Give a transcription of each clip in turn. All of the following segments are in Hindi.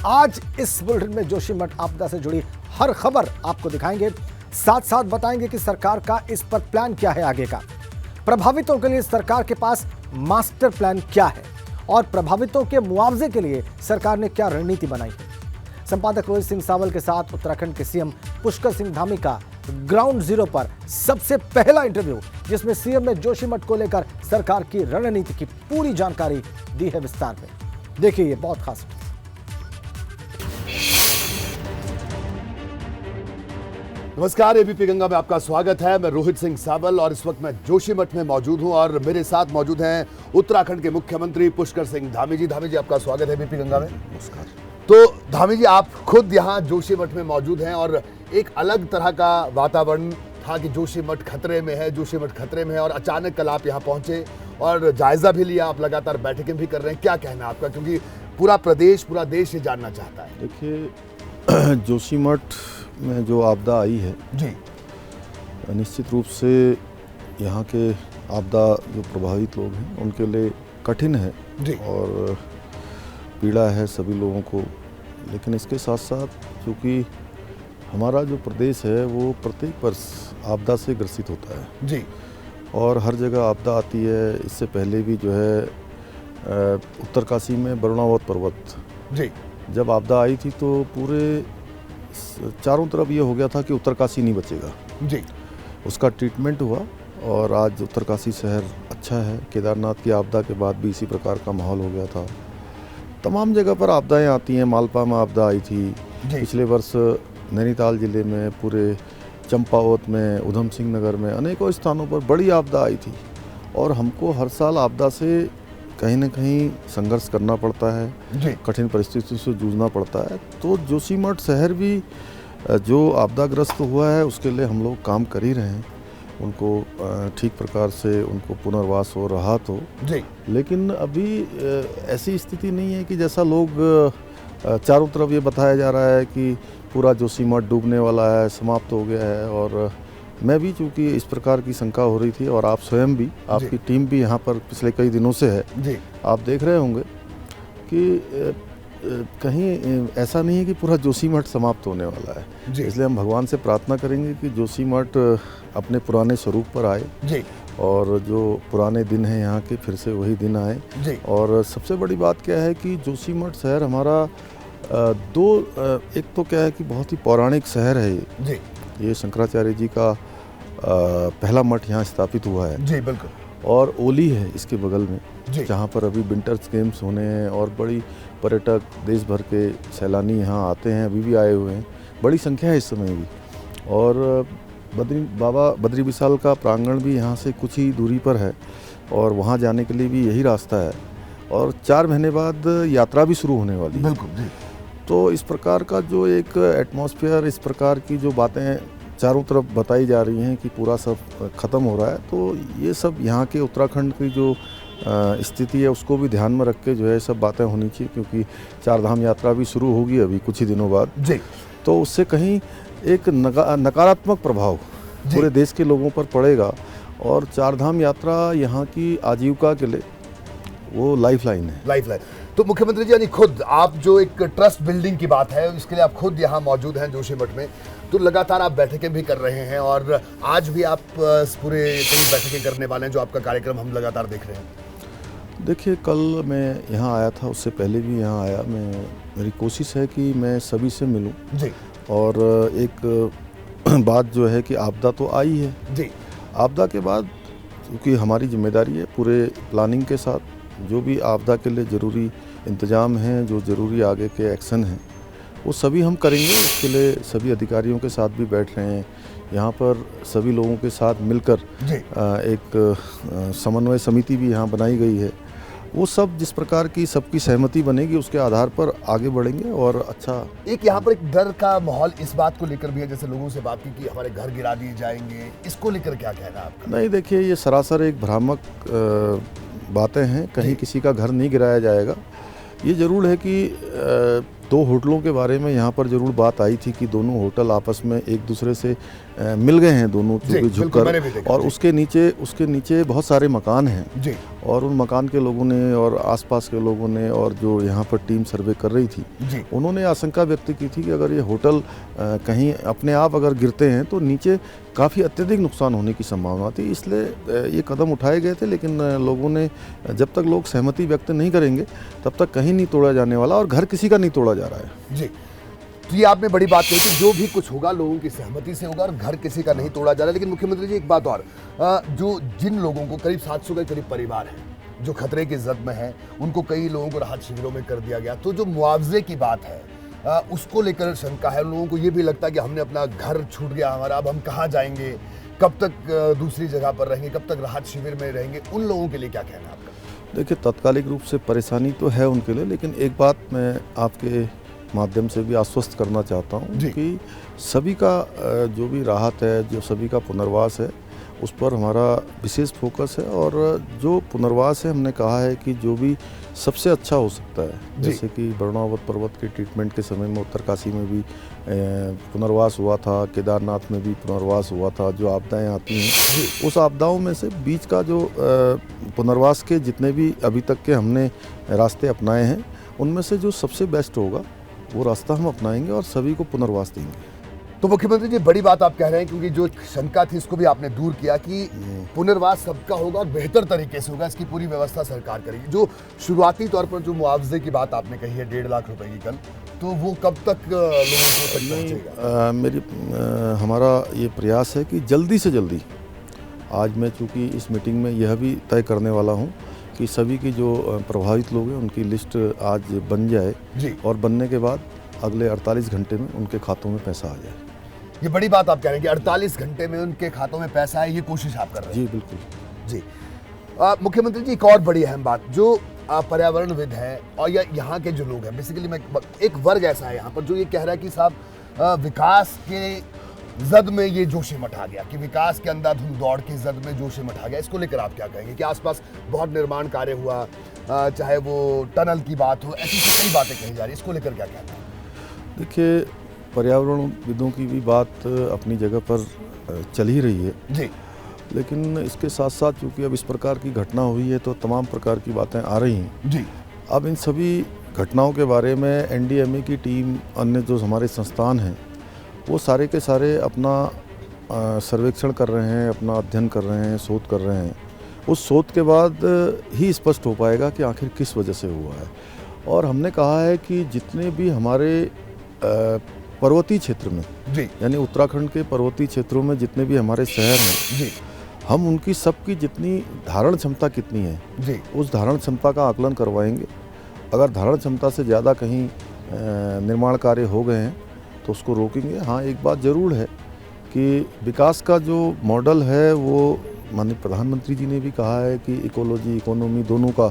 आज इस बुलेटिन में जोशीमठ आपदा से जुड़ी हर खबर आपको दिखाएंगे, साथ साथ बताएंगे कि सरकार का इस पर प्लान क्या है आगे का, प्रभावितों के लिए सरकार के पास मास्टर प्लान क्या है और प्रभावितों के मुआवजे के लिए सरकार ने क्या रणनीति बनाई है। संपादक रोहित सिंह सावल के साथ उत्तराखंड के सीएम पुष्कर सिंह धामी का ग्राउंड जीरो पर सबसे पहला इंटरव्यू, जिसमें सीएम ने जोशीमठ को लेकर सरकार की रणनीति की पूरी जानकारी दी है विस्तार में। देखिए ये बहुत खास। नमस्कार, एबीपी गंगा में आपका स्वागत है। मैं रोहित सिंह सावल और इस वक्त मैं जोशीमठ में मौजूद हूं और मेरे साथ मौजूद हैं उत्तराखंड के मुख्यमंत्री पुष्कर सिंह धामी जी। धामी जी, आपका स्वागत है एबीपी गंगा में। नमस्कार। तो धामी जी, आप खुद यहाँ जोशीमठ में मौजूद हैं और एक अलग तरह का वातावरण था कि जोशीमठ खतरे में है, जोशीमठ खतरे में है, और अचानक कल आप यहाँ पहुंचे और जायजा भी लिया, आप लगातार बैठकें भी कर रहे हैं। क्या कहना है आपका, क्योंकि पूरा प्रदेश, पूरा देश ये जानना चाहता है। देखिए, जोशीमठ में जो आपदा आई है जी, निश्चित रूप से यहाँ के आपदा जो प्रभावित लोग हैं उनके लिए कठिन है जी, और पीड़ा है सभी लोगों को। लेकिन इसके साथ साथ क्योंकि हमारा जो प्रदेश है वो प्रत्येक वर्ष आपदा से ग्रसित होता है जी, और हर जगह आपदा आती है। इससे पहले भी जो है उत्तरकाशी में वरुणावत पर्वत जी, जब आपदा आई थी तो पूरे चारों तरफ ये हो गया था कि उत्तरकाशी नहीं बचेगा। जी, उसका ट्रीटमेंट हुआ और आज उत्तरकाशी शहर अच्छा है। केदारनाथ की आपदा के बाद भी इसी प्रकार का माहौल हो गया था। तमाम जगह पर आपदाएं आती हैं। मालपा में आपदा आई थी पिछले वर्ष, नैनीताल जिले में, पूरे चंपावत में, उधम सिंह नगर में, अनेकों स्थानों पर बड़ी आपदा आई थी और हमको हर साल आपदा से कहीं न कहीं संघर्ष करना पड़ता है, कठिन परिस्थितियों से जूझना पड़ता है। तो जोशीमठ शहर भी जो आपदाग्रस्त हुआ है उसके लिए हम लोग काम कर ही रहे हैं, उनको ठीक प्रकार से उनको पुनर्वास हो, राहत हो। जी, लेकिन अभी ऐसी स्थिति नहीं है कि जैसा लोग चारों तरफ ये बताया जा रहा है कि पूरा जोशीमठ डूबने वाला है, समाप्त हो गया है। और मैं भी, चूँकि इस प्रकार की शंका हो रही थी और आप स्वयं भी, आपकी टीम भी यहाँ पर पिछले कई दिनों से है जी, आप देख रहे होंगे कि कहीं ऐसा नहीं है कि पूरा जोशीमठ समाप्त होने वाला है। जी, इसलिए हम भगवान से प्रार्थना करेंगे कि जोशीमठ अपने पुराने स्वरूप पर आए जी, और जो पुराने दिन हैं यहाँ के फिर से वही दिन आए। जी, और सबसे बड़ी बात क्या है कि जोशीमठ शहर हमारा एक तो क्या है कि बहुत ही पौराणिक शहर है जी, ये शंकराचार्य जी का पहला मठ यहाँ स्थापित हुआ है। जी, बिल्कुल। और ओली है इसके बगल में, जी, जहाँ पर अभी विंटर्स गेम्स होने हैं और बड़ी पर्यटक देश भर के सैलानी यहाँ आते हैं, अभी भी आए हुए हैं, बड़ी संख्या है इस समय भी। और बाबा बद्री विशाल का प्रांगण भी यहाँ से कुछ ही दूरी पर है और वहाँ जाने के लिए भी यही रास्ता है और 4 महीने बाद यात्रा भी शुरू होने वाली है। बिल्कुल, जी। तो इस प्रकार का जो एक एटमॉस्फेयर, इस प्रकार की जो बातें चारों तरफ बताई जा रही हैं कि पूरा सब ख़त्म हो रहा है, तो ये सब यहाँ के उत्तराखंड की जो स्थिति है उसको भी ध्यान में रख के जो है सब बातें होनी चाहिए, क्योंकि 4 धाम यात्रा भी शुरू होगी अभी कुछ ही दिनों बाद। जी, तो उससे कहीं एक नकारात्मक प्रभाव पूरे देश के लोगों पर पड़ेगा और 4 धाम यात्रा यहाँ की आजीविका के लिए वो लाइफलाइन है। लाइफलाइन। तो मुख्यमंत्री जी, यानी खुद आप जो एक ट्रस्ट बिल्डिंग की बात है इसके लिए आप खुद यहाँ मौजूद हैं जोशीमठ में, तो लगातार आप बैठकें भी कर रहे हैं और आज भी आप पूरे कई बैठकें करने वाले हैं, जो आपका कार्यक्रम हम लगातार देख रहे हैं। देखिए, कल मैं यहाँ आया था, उससे पहले भी यहाँ आया। मेरी कोशिश है कि मैं सभी से मिलूं जी, और एक बात जो है कि आपदा तो आई है जी, आपदा के बाद, क्योंकि हमारी जिम्मेदारी है पूरे प्लानिंग के साथ जो भी आपदा के लिए ज़रूरी इंतजाम हैं, जो ज़रूरी आगे के एक्शन हैं, वो सभी हम करेंगे। उसके लिए सभी अधिकारियों के साथ भी बैठ रहे हैं। यहाँ पर सभी लोगों के साथ मिलकर एक समन्वय समिति भी यहाँ बनाई गई है। वो सब जिस प्रकार की सबकी सहमति बनेगी उसके आधार पर आगे बढ़ेंगे और अच्छा। एक यहाँ पर एक डर का माहौल इस बात को लेकर भी है, जैसे लोगों से बात की कि हमारे घर गिरा दिए जाएंगे, इसको लेकर क्या कहना है आपका? नहीं, देखिए, ये सरासर एक भ्रामक बातें हैं। कहीं किसी का घर नहीं गिराया जाएगा। ये ज़रूर है कि 2 होटलों के बारे में यहाँ पर ज़रूर बात आई थी कि दोनों होटल आपस में एक दूसरे से मिल गए हैं दोनों जी, जो बिल्कुल, मैंने भी झुककर, देखा, और जी। उसके नीचे बहुत सारे मकान हैं जी और उन मकान के लोगों ने और आसपास के लोगों ने और जो यहाँ पर टीम सर्वे कर रही थी, जी उन्होंने आशंका व्यक्त की थी कि अगर ये होटल कहीं अपने आप अगर गिरते हैं तो नीचे काफ़ी अत्यधिक नुकसान होने की संभावना थी, इसलिए ये कदम उठाए गए थे। लेकिन लोगों ने, जब तक लोग सहमति व्यक्त नहीं करेंगे तब तक कहीं नहीं तोड़ा जाने वाला, और घर किसी का नहीं तोड़ा जा रहा है। जी, तो ये आपने बड़ी बात कही कि जो भी कुछ होगा लोगों की सहमति से होगा और घर किसी का नहीं तोड़ा जा रहा। लेकिन मुख्यमंत्री जी एक बात और, जो जिन लोगों को करीब 700 के करीब परिवार हैं जो खतरे की जद में हैं, उनको कई लोगों को राहत शिविरों में कर दिया गया, तो जो मुआवजे की बात है उसको लेकर शंका है। उन लोगों को ये भी लगता है कि हमने अपना घर छूट गया हमारा, अब हम कहाँ जाएंगे, कब तक दूसरी जगह पर रहेंगे, कब तक राहत शिविर में रहेंगे, उन लोगों के लिए क्या कहना है आपका? देखिए, तात्कालिक रूप से परेशानी तो है उनके लिए, लेकिन एक बात मैं आपके माध्यम से भी आश्वस्त करना चाहता हूँ जी। कि सभी का जो भी राहत है, जो सभी का पुनर्वास है, उस पर हमारा विशेष फोकस है। और जो पुनर्वास है, हमने कहा है कि जो भी सबसे अच्छा हो सकता है, जी। जैसे कि बरणावत पर्वत के ट्रीटमेंट के समय में उत्तरकाशी में भी पुनर्वास हुआ था, केदारनाथ में भी पुनर्वास हुआ था। जो आपदाएं आती हैं, उस आपदाओं में से बीच का जो पुनर्वास के जितने भी अभी तक के हमने रास्ते अपनाए हैं, उनमें से जो सबसे बेस्ट होगा वो रास्ता हम अपनाएंगे और सभी को पुनर्वास देंगे। तो मुख्यमंत्री जी बड़ी बात आप कह रहे हैं, क्योंकि जो शंका थी इसको भी आपने दूर किया कि पुनर्वास सबका होगा और बेहतर तरीके से होगा, इसकी पूरी व्यवस्था सरकार करेगी। जो शुरुआती तौर पर जो मुआवजे की बात आपने कही है 1.5 लाख रुपए की कल, तो वो कब तक लोगों को तक पहुंचेगा? हमारा ये प्रयास है कि जल्दी से जल्दी, आज मैं चूँकि इस मीटिंग में यह भी तय करने वाला हूँ कि सभी की जो प्रभावित लोग हैं उनकी लिस्ट आज बन जाए, जी। और बनने के बाद अगले 48 घंटे में उनके खातों में पैसा आ जाए। ये बड़ी बात आप कह रहे हैं कि 48 घंटे में उनके खातों में पैसा है, ये कोशिश आप कर रहे हैं। जी बिल्कुल। जी मुख्यमंत्री जी एक और बड़ी अहम बात, जो पर्यावरणविद हैं और या यहाँ के जो लोग हैं, बेसिकली मैं एक वर्ग ऐसा है यहाँ पर जो ये कह रहा है कि साहब विकास के जद में ये जोशीमठ आ गया, कि विकास के अंधाधुंध दौड़ के जद में जोशीमठ आ गया। इसको लेकर आप क्या कहेंगे कि आसपास बहुत निर्माण कार्य हुआ, चाहे वो टनल की बात हो, ऐसी कई बातें कही जा रही है, इसको लेकर क्या कहना है? देखिए, पर्यावरणविदों की भी बात अपनी जगह पर चल ही रही है जी, लेकिन इसके साथ साथ चूँकि अब इस प्रकार की घटना हुई है तो तमाम प्रकार की बातें आ रही हैं। जी अब इन सभी घटनाओं के बारे में एनडीएमए की टीम, अन्य जो हमारे संस्थान हैं, वो सारे के सारे अपना सर्वेक्षण कर रहे हैं, अपना अध्ययन कर रहे हैं, शोध कर रहे हैं। उस शोध के बाद ही स्पष्ट हो पाएगा कि आखिर किस वजह से हुआ है। और हमने कहा है कि जितने भी हमारे पर्वतीय क्षेत्र में, जी यानी उत्तराखंड के पर्वतीय क्षेत्रों में जितने भी हमारे शहर हैं, जी हम उनकी सबकी जितनी धारण क्षमता कितनी है, जी उस धारण क्षमता का आकलन करवाएंगे। अगर धारण क्षमता से ज़्यादा कहीं निर्माण कार्य हो गए हैं तो उसको रोकेंगे। हाँ, एक बात ज़रूर है कि विकास का जो मॉडल है वो माननीय प्रधानमंत्री जी ने भी कहा है कि इकोलॉजी, इकोनॉमी दोनों का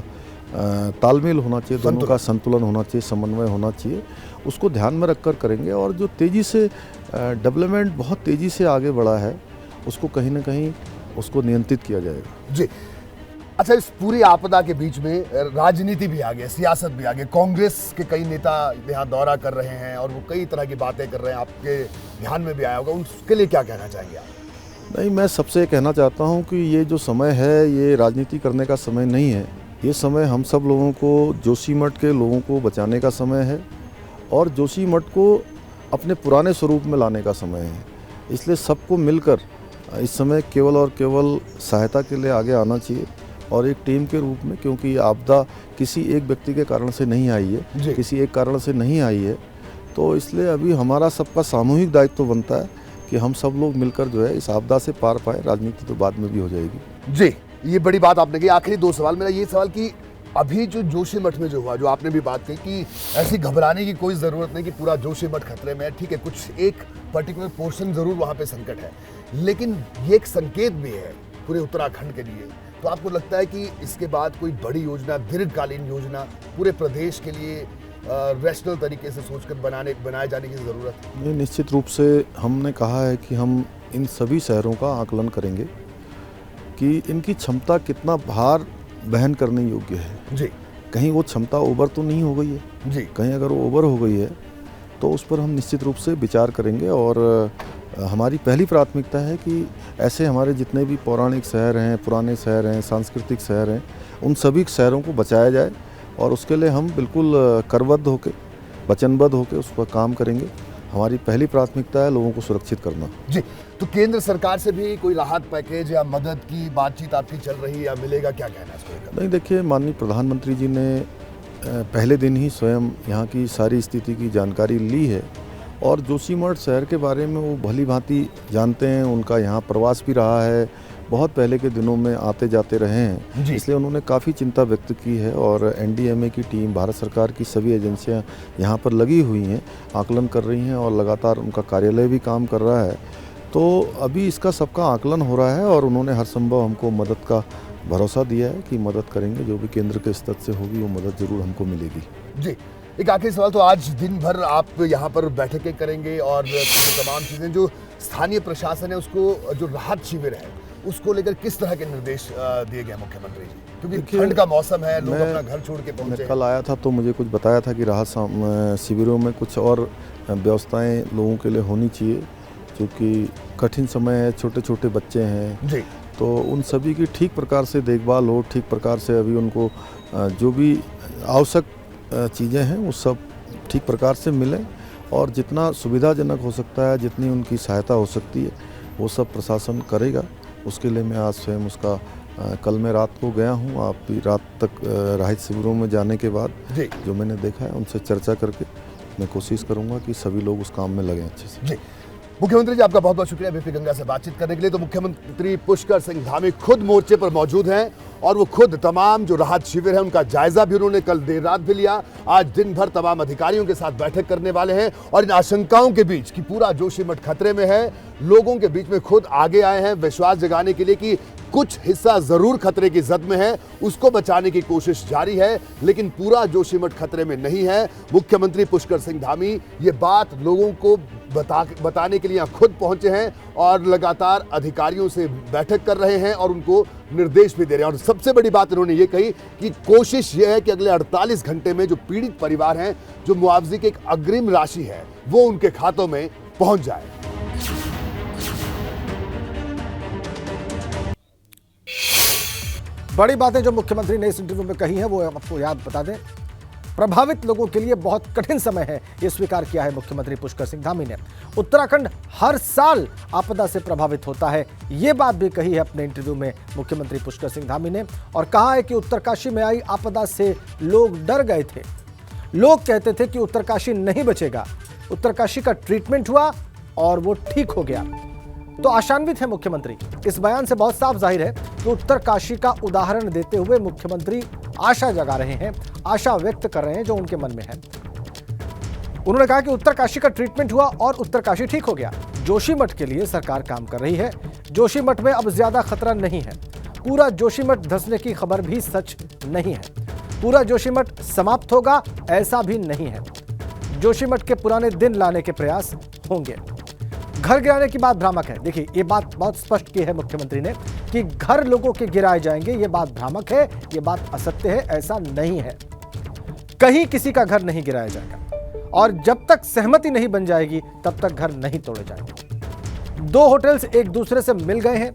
तालमेल होना चाहिए, दोनों का संतुलन होना चाहिए, समन्वय होना चाहिए। उसको ध्यान में रखकर करेंगे। और जो तेज़ी से डेवलपमेंट बहुत तेज़ी से आगे बढ़ा है, उसको कहीं ना कहीं उसको नियंत्रित किया जाएगा। जी। अच्छा, इस पूरी आपदा के बीच में राजनीति भी आ गई, सियासत भी आ गई। कांग्रेस के कई नेता यहाँ दौरा कर रहे हैं और वो कई तरह की बातें कर रहे हैं, आपके ध्यान में भी आया होगा, उसके लिए क्या कहना चाहेंगे आप? नहीं, मैं सबसे कहना चाहता हूँ कि ये जो समय है ये राजनीति करने का समय नहीं है। ये समय हम सब लोगों को, जोशीमठ के लोगों को बचाने का समय है और जोशीमठ को अपने पुराने स्वरूप में लाने का समय है। इसलिए सबको मिलकर इस समय केवल और केवल सहायता के लिए आगे आना चाहिए और एक टीम के रूप में, क्योंकि ये आपदा किसी एक व्यक्ति के कारण से नहीं आई है, किसी एक कारण से नहीं आई है। तो इसलिए अभी हमारा सबका सामूहिक दायित्व बनता है कि हम सब लोग मिलकर जो है इस आपदा से पार पाए। राजनीति तो बाद में भी हो जाएगी। जी, ये बड़ी बात आपने की। आखिरी 2 सवाल, मेरा ये सवाल कि अभी जो जोशीमठ में जो हुआ, जो आपने भी बात की कि ऐसी घबराने की कोई ज़रूरत नहीं कि पूरा जोशीमठ खतरे में है। ठीक है, कुछ एक पर्टिकुलर पोर्शन ज़रूर वहाँ पे संकट है, लेकिन ये एक संकेत भी है पूरे उत्तराखंड के लिए। तो आपको लगता है कि इसके बाद कोई बड़ी योजना, दीर्घकालीन योजना पूरे प्रदेश के लिए रैशनल तरीके से सोचकर बनाए जाने की ज़रूरत है? ये निश्चित रूप से हमने कहा है कि हम इन सभी शहरों का आकलन करेंगे कि इनकी क्षमता कितना भार वहन करने योग्य है। जी। कहीं वो क्षमता ओवर तो नहीं हो गई है जी। कहीं अगर वो ओवर हो गई है तो उस पर हम निश्चित रूप से विचार करेंगे और हमारी पहली प्राथमिकता है कि ऐसे हमारे जितने भी पौराणिक शहर हैं, पुराने शहर हैं, सांस्कृतिक शहर हैं, उन सभी शहरों को बचाया जाए और उसके लिए हम बिल्कुल करबद्ध होकर, वचनबद्ध होकर उस पर काम करेंगे। हमारी पहली प्राथमिकता है लोगों को सुरक्षित करना। जी, तो केंद्र सरकार से भी कोई राहत पैकेज या मदद की बातचीत आपकी चल रही है या मिलेगा, क्या कहना है इसको? नहीं, देखिए, माननीय प्रधानमंत्री जी ने पहले दिन ही स्वयं यहाँ की सारी स्थिति की जानकारी ली है और जोशीमठ शहर के बारे में वो भली भांति जानते हैं। उनका यहाँ प्रवास भी रहा है, बहुत पहले के दिनों में आते जाते रहे हैं, इसलिए उन्होंने काफ़ी चिंता व्यक्त की है और एनडीएमए की टीम, भारत सरकार की सभी एजेंसियां यहाँ पर लगी हुई हैं, आकलन कर रही हैं और लगातार उनका कार्यालय भी काम कर रहा है। तो अभी इसका सबका आकलन हो रहा है और उन्होंने हर संभव हमको मदद का भरोसा दिया है कि मदद करेंगे, जो भी केंद्र के स्तर से होगी वो मदद ज़रूर हमको मिलेगी। जी, एक आखिरी सवाल, तो आज दिन भर आप यहाँ पर बैठकें करेंगे और तमाम चीज़ें, जो स्थानीय प्रशासन है उसको, जो राहत शिविर है उसको लेकर किस तरह के निर्देश दिए गए मुख्यमंत्री जी? क्योंकि ठंड का मौसम है, लोग अपना घर छोड़ के पहुंचे। कल आया था तो मुझे कुछ बताया था कि राहत शिविरों में कुछ और व्यवस्थाएं लोगों के लिए होनी चाहिए, क्योंकि कठिन समय है, छोटे छोटे बच्चे हैं जी, तो उन सभी की ठीक प्रकार से देखभाल हो, ठीक प्रकार से अभी उनको जो भी आवश्यक चीज़ें हैं वो सब ठीक प्रकार से मिलें और जितना सुविधाजनक हो सकता है, जितनी उनकी सहायता हो सकती है वो सब प्रशासन करेगा। उसके लिए मैं आज स्वयं उसका कल मैं रात को गया हूँ, आप भी रात तक राहत शिविरों में जाने के बाद जो मैंने देखा है उनसे चर्चा करके मैं कोशिश करूँगा कि सभी लोग उस काम में लगें अच्छे से। जी, मुख्यमंत्री जी आपका बहुत बहुत शुक्रिया बीपी गंगा से बातचीत करने के लिए। तो मुख्यमंत्री पुष्कर सिंह धामी खुद मोर्चे पर मौजूद हैं और वो खुद तमाम जो राहत शिविर है उनका जायजा भी उन्होंने कल देर रात भी लिया। आज दिन भर तमाम अधिकारियों के साथ बैठक करने वाले हैं और इन आशंकाओं के बीच कि पूरा जोशीमठ खतरे में है, लोगों के बीच में खुद आगे आए हैं विश्वास जगाने के लिए कि कुछ हिस्सा जरूर खतरे की जद में है, उसको बचाने की कोशिश जारी है, लेकिन पूरा जोशीमठ खतरे में नहीं है। मुख्यमंत्री पुष्कर सिंह धामी ये बात लोगों को बताने के लिए यहाँ खुद पहुंचे हैं और लगातार अधिकारियों से बैठक कर रहे हैं और उनको निर्देश भी दे रहे हैं। और सबसे बड़ी बात उन्होंने ये कही कि कोशिश ये है कि अगले 48 घंटे में जो पीड़ित परिवार हैं, जो मुआवजे की एक अग्रिम राशि है वो उनके खातों में पहुंच जाए। बड़ी बातें जो मुख्यमंत्री ने इस इंटरव्यू में कही हैं वो आपको याद बता दें। प्रभावित लोगों के लिए बहुत कठिन समय है, ये स्वीकार किया है मुख्यमंत्री पुष्कर सिंह धामी ने। उत्तराखंड हर साल आपदा से प्रभावित होता है, ये बात भी कही है अपने इंटरव्यू में मुख्यमंत्री पुष्कर सिंह धामी ने और कहा है कि उत्तरकाशी में आई आपदा से लोग डर गए थे। लोग कहते थे कि उत्तरकाशी नहीं बचेगा। उत्तरकाशी का ट्रीटमेंट हुआ और वो ठीक हो गया, तो आशान्वित है मुख्यमंत्री। इस बयान से बहुत साफ जाहिर है कि उत्तरकाशी का उदाहरण देते हुए मुख्यमंत्री आशा जगा रहे हैं, आशा व्यक्त कर रहे हैं जो उनके मन में है। उन्होंने कहा कि उत्तरकाशी का ट्रीटमेंट हुआ और उत्तरकाशी ठीक हो गया। जोशीमठ के लिए सरकार काम कर रही है। जोशीमठ में अब ज्यादा खतरा नहीं है। पूरा जोशीमठ धंसने की खबर भी सच नहीं है। पूरा जोशीमठ समाप्त होगा ऐसा भी नहीं है। जोशीमठ के पुराने दिन लाने के प्रयास होंगे। घर गिराने की बात भ्रामक है। देखिए, ये बात बहुत स्पष्ट की है मुख्यमंत्री ने कि घर लोगों के गिराए जाएंगे, ये बात भ्रामक है, ये बात असत्य है, ऐसा नहीं है। कहीं किसी का घर नहीं गिराया जाएगा और जब तक सहमति नहीं बन जाएगी तब तक घर नहीं तोड़े जाएंगे। दो होटल्स एक दूसरे से मिल गए हैं,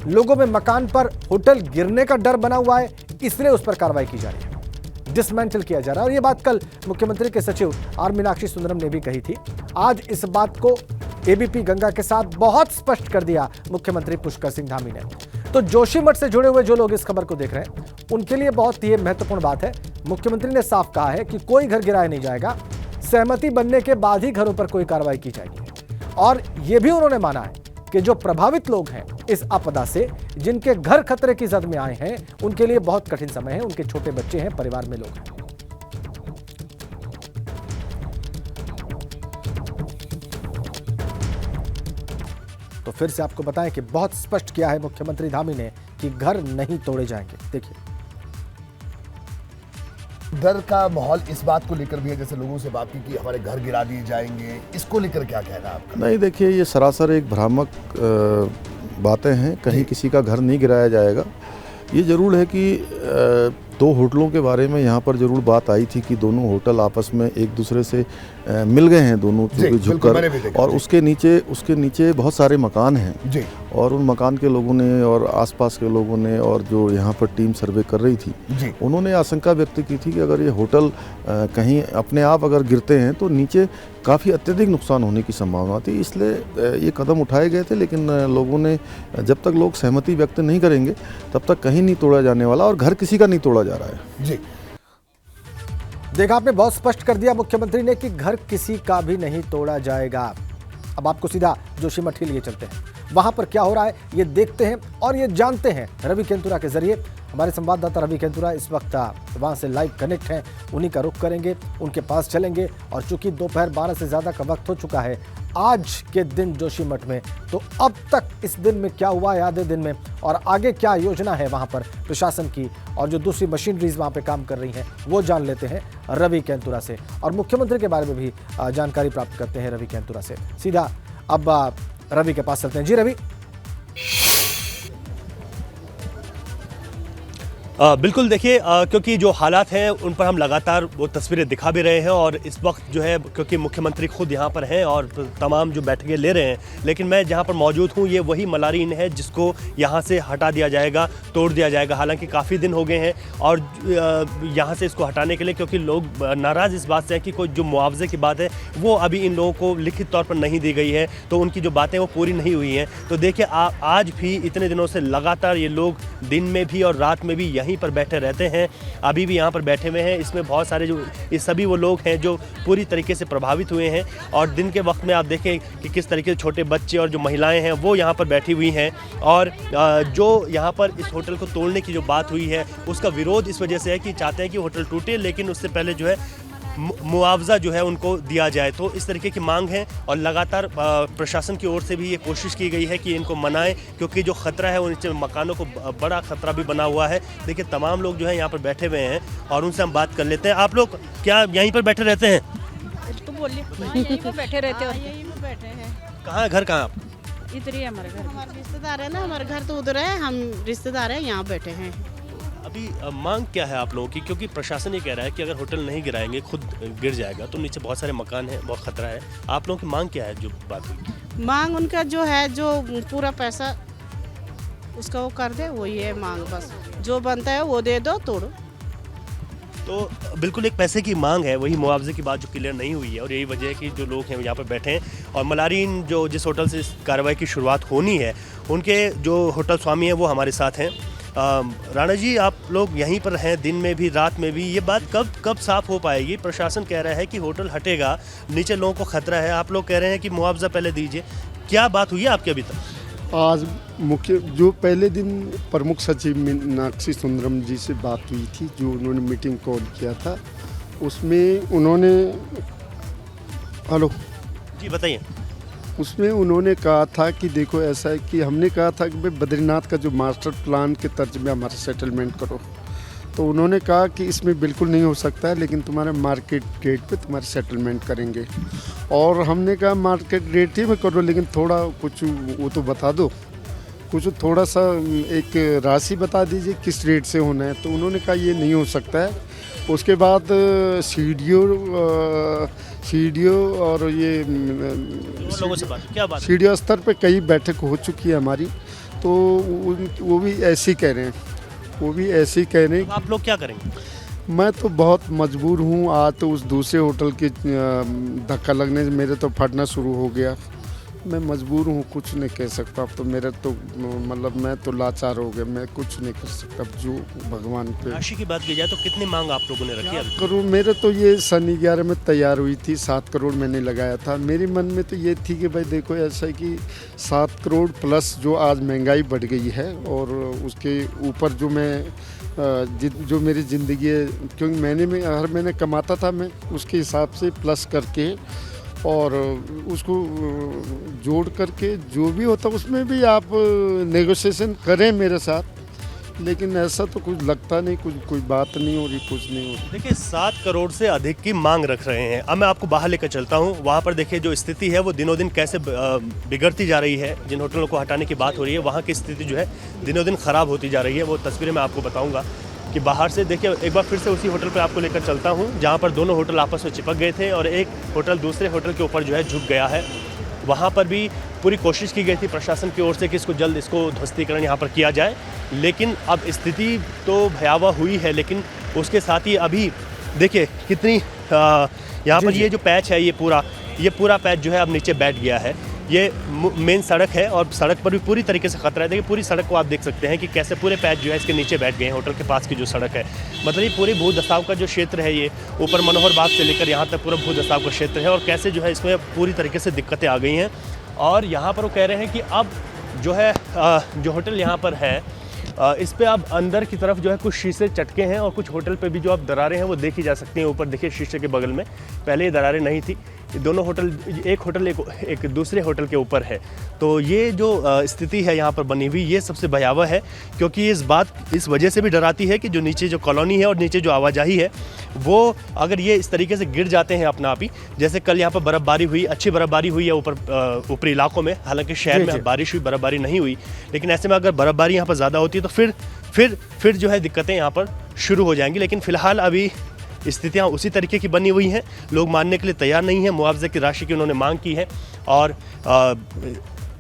लोगों में मकान पर होटल गिरने का डर बना हुआ है, इसलिए उस पर कार्रवाई की जा रही है, डिसमेंटल किया जा रहा है। और ये बात कल मुख्यमंत्री के सचिव आर मीनाक्षी सुंदरम ने भी कही थी। आज इस बात को एबीपी गंगा के साथ बहुत स्पष्ट कर दिया मुख्यमंत्री पुष्कर सिंह धामी ने। तो जोशीमठ से जुड़े हुए जो लोग इस खबर को देख रहे हैं उनके लिए बहुत ही महत्वपूर्ण बात है। मुख्यमंत्री ने साफ कहा है कि कोई घर गिराया नहीं जाएगा, सहमति बनने के बाद ही घरों पर कोई कार्रवाई की जाएगी। और यह भी उन्होंने माना है कि जो प्रभावित लोग हैं इस आपदा से, जिनके घर खतरे की जद में आए हैं, उनके लिए बहुत कठिन समय है। उनके छोटे बच्चे हैं, परिवार में लोग हैं। तो फिर से आपको बताएं कि बहुत स्पष्ट किया है मुख्यमंत्री धामी ने कि घर नहीं तोड़े जाएंगे। देखिए, डर का माहौल इस बात को लेकर भी है, जैसे लोगों से बात की कि हमारे घर गिरा दिए जाएंगे, इसको लेकर क्या कहना है आपका? नहीं, देखिए, ये सरासर एक भ्रामक बातें हैं। कहीं किसी का घर नहीं गिराया जाएगा। ये जरूर है कि दो होटलों के बारे में यहाँ पर जरूर बात आई थी कि दोनों होटल आपस में एक दूसरे से मिल गए हैं दोनों, झुककर, और उसके नीचे बहुत सारे मकान हैं जी। और उन मकान के लोगों ने और आसपास के लोगों ने और जो यहाँ पर टीम सर्वे कर रही थी जी। उन्होंने आशंका व्यक्त की थी कि अगर ये होटल कहीं अपने आप अगर गिरते हैं तो नीचे काफ़ी अत्यधिक नुकसान होने की संभावना थी, इसलिए ये कदम उठाए गए थे। लेकिन लोगों ने, जब तक लोग सहमति व्यक्त नहीं करेंगे तब तक कहीं नहीं तोड़ा जाने वाला, और घर किसी का नहीं तोड़ा जा रहा है। जी देखा आपने, बहुत स्पष्ट कर दिया मुख्यमंत्री ने कि घर किसी का भी नहीं तोड़ा जाएगा। अब आपको सीधा जोशीमठ लिए चलते हैं, वहां पर क्या हो रहा है ये देखते हैं और ये जानते हैं रवि केंतुरा के जरिए। हमारे संवाददाता रवि केंतुरा इस वक्त वहां से लाइव कनेक्ट हैं, उन्हीं का रुख करेंगे, उनके पास चलेंगे। और चूंकि दोपहर 12 से ज्यादा का वक्त हो चुका है आज के दिन जोशीमठ में, तो अब तक इस दिन में क्या हुआ है आधे दिन में, और आगे क्या योजना है वहां पर प्रशासन की, और जो दूसरी मशीनरीज वहां पे काम कर रही हैं वो जान लेते हैं रवि केंतुरा से, और मुख्यमंत्री के बारे में भी जानकारी प्राप्त करते हैं रवि केंतुरा से। सीधा अब रवि के पास चलते हैं। जी रवि। बिल्कुल, देखिए, क्योंकि जो हालात हैं उन पर हम लगातार वो तस्वीरें दिखा भी रहे हैं, और इस वक्त जो है क्योंकि मुख्यमंत्री खुद यहाँ पर हैं और तमाम जो बैठकें ले रहे हैं, लेकिन मैं जहाँ पर मौजूद हूँ ये वही मलारी है जिसको यहाँ से हटा दिया जाएगा, तोड़ दिया जाएगा। हालांकि काफ़ी दिन हो गए हैं और यहाँ से इसको हटाने के लिए, क्योंकि लोग नाराज़ इस बात से हैं कि कोई जो मुआवजे की बात है वो अभी इन लोगों को लिखित तौर पर नहीं दी गई है, तो उनकी जो बातें वो पूरी नहीं हुई हैं। तो देखिए, आज भी इतने दिनों से लगातार ये लोग दिन में भी और रात में भी यहीं पर बैठे रहते हैं, अभी भी यहाँ पर बैठे हुए हैं। इसमें बहुत सारे ये सभी वो लोग हैं जो पूरी तरीके से प्रभावित हुए हैं, और दिन के वक्त में आप देखें कि किस तरीके से छोटे बच्चे और जो महिलाएं हैं वो यहाँ पर बैठी हुई हैं। और जो यहाँ पर इस होटल को तोड़ने की जो बात हुई है उसका विरोध इस वजह से है कि चाहते हैं कि होटल टूटे, लेकिन उससे पहले जो है मुआवजा जो है उनको दिया जाए। तो इस तरीके की मांग है, और लगातार प्रशासन की ओर से भी ये कोशिश की गई है कि इनको मनाएं, क्योंकि जो खतरा है वो नीचे मकानों को बड़ा खतरा भी बना हुआ है। देखिए, तमाम लोग जो है यहाँ पर बैठे हुए हैं और उनसे हम बात कर लेते हैं। आप लोग क्या यहीं पर बैठे रहते हैं? तो बोलिए, यहीं पर बैठे रहते हैं। यहीं पर बैठे हैं। कहाँ घर कहाँ आप? इधर ही है हमारे घर। हमारे रिश्तेदार है ना, हमारे घर तो उधर है, हम रिश्तेदार हैं, यहाँ बैठे हैं। अभी मांग क्या है आप लोगों की? क्योंकि प्रशासन ये कह रहा है कि अगर होटल नहीं गिराएंगे खुद गिर जाएगा, तो नीचे बहुत सारे मकान हैं, बहुत खतरा है। आप लोगों की मांग क्या है? जो बात हुई मांग उनका जो है, जो पूरा पैसा उसका वो कर दे, वही है मांग। बस जो बनता है वो दे दो, तोड़ो। तो बिल्कुल एक पैसे की मांग है, वही मुआवजे की बात जो क्लियर नहीं हुई है, और यही वजह है कि जो लोग हैं यहाँ पर बैठे हैं। और मलारीन जो जिस होटल से इस कार्रवाई की शुरुआत होनी है, उनके जो होटल स्वामी हैं वो हमारे साथ हैं। राणा जी, आप लोग यहीं पर हैं दिन में भी रात में भी, ये बात कब साफ हो पाएगी? प्रशासन कह रहा है कि होटल हटेगा, नीचे लोगों को खतरा है, आप लोग कह रहे हैं कि मुआवजा पहले दीजिए। क्या बात हुई है आपके अभी तक? आज मुख्य जो पहले दिन प्रमुख सचिव मीनाक्षी सुंदरम जी से बात हुई थी, जो उन्होंने मीटिंग कॉल किया था, उसमें उन्होंने हेलो जी बताइए। उसमें उन्होंने कहा था कि देखो ऐसा है कि हमने कहा था कि भाई बद्रीनाथ का जो मास्टर प्लान के तर्ज में हमारा सेटलमेंट करो, तो उन्होंने कहा कि इसमें बिल्कुल नहीं हो सकता है, लेकिन तुम्हारे मार्केट रेट पे तुम्हारे सेटलमेंट करेंगे। और हमने कहा मार्केट रेट ही में करो, लेकिन थोड़ा कुछ वो तो बता दो, कुछ थोड़ा सा एक राशि बता दीजिए किस रेट से होना है। तो उन्होंने कहा ये नहीं हो सकता है। उसके बाद सीडीओ और ये लोगों से क्या बात? सीडीओ स्तर पे कई बैठक हो चुकी है हमारी, तो वो भी ऐसे ही कह रहे हैं। आप लोग क्या करेंगे? मैं तो बहुत मजबूर हूँ। आज तो उस दूसरे होटल के धक्का लगने से मेरे तो फटना शुरू हो गया। मैं मजबूर हूँ, कुछ नहीं कह सकता। अब तो मेरा तो मतलब मैं तो लाचार हो गया, मैं कुछ नहीं कर सकता। अब जो भगवान पे। राशि की बात की जाए तो कितनी मांग आप लोगों ने रखी है? 7 करोड़ मेरे तो ये सन 11 में तैयार हुई थी, 7 करोड़ मैंने लगाया था। मेरे मन में तो ये थी कि भाई देखो ऐसा है कि 7 करोड़ प्लस जो आज महंगाई बढ़ गई है, और उसके ऊपर जो मेरी ज़िंदगी है, क्योंकि हर महीने कमाता था मैं, उसके हिसाब से प्लस करके और उसको जोड़ करके जो भी होता उसमें भी आप नेगोशिएशन करें मेरे साथ, लेकिन ऐसा तो कुछ लगता नहीं, कोई बात नहीं हो रही, कुछ नहीं हो रही। देखिए 7 करोड़ से अधिक की मांग रख रहे हैं। अब मैं आपको बाहर लेकर चलता हूं, वहां पर देखिए जो स्थिति है वो दिनों दिन कैसे बिगड़ती जा रही है। जिन होटलों को हटाने की बात हो रही है वहां की स्थिति जो है दिनों दिन ख़राब होती जा रही है। वो तस्वीरें मैं आपको बताऊंगा कि बाहर से देखिए, एक बार फिर से उसी होटल पर आपको लेकर चलता हूँ जहाँ पर दोनों होटल आपस में चिपक गए थे और एक होटल दूसरे होटल के ऊपर जो है झुक गया है। वहाँ पर भी पूरी कोशिश की गई थी प्रशासन की ओर से कि इसको जल्द इसको ध्वस्तीकरण यहाँ पर किया जाए, लेकिन अब स्थिति तो भयावह हुई है। लेकिन उसके साथ ही अभी देखिए कितनी यहाँ पर ये जो पैच है ये पूरा पैच जो है अब नीचे बैठ गया है। ये मेन सड़क है और सड़क पर भी पूरी तरीके से खतरा है। देखिए पूरी सड़क को आप देख सकते हैं कि कैसे पूरे पैच जो है इसके नीचे बैठ गए हैं। होटल के पास की जो सड़क है, मतलब ये पूरी भू धसाव का जो क्षेत्र है, ये ऊपर मनोहर बाग से लेकर यहाँ तक पूरा भू धसाव का क्षेत्र है और कैसे जो है इसमें पूरी तरीके से दिक्कतें आ गई हैं। और यहाँ पर वो कह रहे हैं कि अब जो है जो होटल यहाँ पर है इस पे अब अंदर की तरफ जो है कुछ शीशे चटके हैं और कुछ होटल पे भी जो अब दरारें हैं वो देखी जा सकती हैं। ऊपर देखिए शीशे के बगल में पहले ये दरारें नहीं थी। दोनों होटल, एक होटल एक दूसरे होटल के ऊपर है। तो ये जो स्थिति है यहाँ पर बनी हुई, ये सबसे भयावह है, क्योंकि इस वजह से भी डराती है कि जो नीचे जो कॉलोनी है और नीचे जो आवाजाही है वो अगर ये इस तरीके से गिर जाते हैं अपना आप ही, जैसे कल यहाँ पर बर्फ़बारी हुई, अच्छी बर्फ़बारी हुई है ऊपरी इलाकों में, हालांकि शहर में बारिश हुई, बर्फ़बारी नहीं हुई, लेकिन ऐसे में अगर बर्फ़बारी यहाँ पर ज़्यादा होती है तो फिर जो है दिक्कतें यहाँ पर शुरू हो जाएंगी। लेकिन फ़िलहाल अभी स्थितियाँ उसी तरीके की बनी हुई हैं। लोग मानने के लिए तैयार नहीं हैं। मुआवजे की राशि की उन्होंने मांग की है और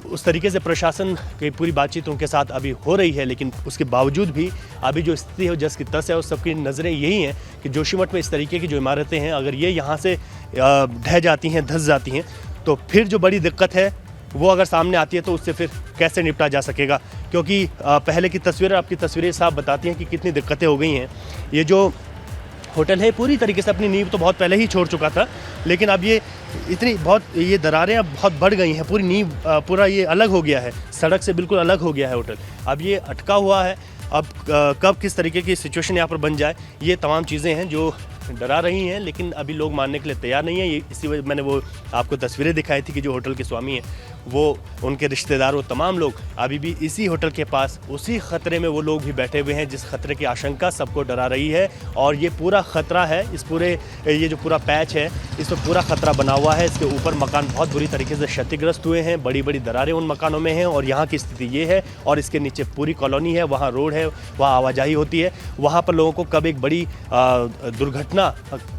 उस तरीके से प्रशासन की पूरी बातचीत उनके साथ अभी हो रही है, लेकिन उसके बावजूद भी अभी जो स्थिति है जस की तस है और सबकी नज़रें यही हैं कि जोशीमठ में इस तरीके की जो इमारतें हैं अगर ये यहाँ से ढह जाती हैं, धंस जाती हैं, तो फिर जो बड़ी दिक्कत है वो अगर सामने आती है तो उससे फिर कैसे निपटा जा सकेगा। क्योंकि पहले की तस्वीरें, आपकी तस्वीरें साफ बताती हैं कि कितनी दिक्कतें हो गई हैं। ये जो होटल है पूरी तरीके से अपनी नींव तो बहुत पहले ही छोड़ चुका था, लेकिन अब ये दरारें अब बहुत बढ़ गई हैं। पूरी नींव पूरा ये अलग हो गया है, सड़क से बिल्कुल अलग हो गया है होटल। अब ये अटका हुआ है। अब कब किस तरीके की सिचुएशन यहाँ पर बन जाए, ये तमाम चीज़ें हैं जो डरा रही हैं, लेकिन अभी लोग मानने के लिए तैयार नहीं हैं। इसी वजह मैंने वो आपको तस्वीरें दिखाई थी कि जो होटल के स्वामी हैं वो, उनके रिश्तेदार, वो तमाम लोग अभी भी इसी होटल के पास उसी ख़तरे में वो लोग भी बैठे हुए हैं जिस खतरे की आशंका सबको डरा रही है। और ये पूरा ख़तरा है, ये जो पूरा पैच है इस पर पूरा ख़तरा बना हुआ है। इसके ऊपर मकान बहुत बुरी तरीके से क्षतिग्रस्त हुए हैं, बड़ी बड़ी दरारें उन मकानों में हैं और यहाँ की स्थिति ये है। और इसके नीचे पूरी कॉलोनी है, वहाँ रोड है, वहाँ आवाजाही होती है, वहाँ पर लोगों को कब एक बड़ी दुर्घटना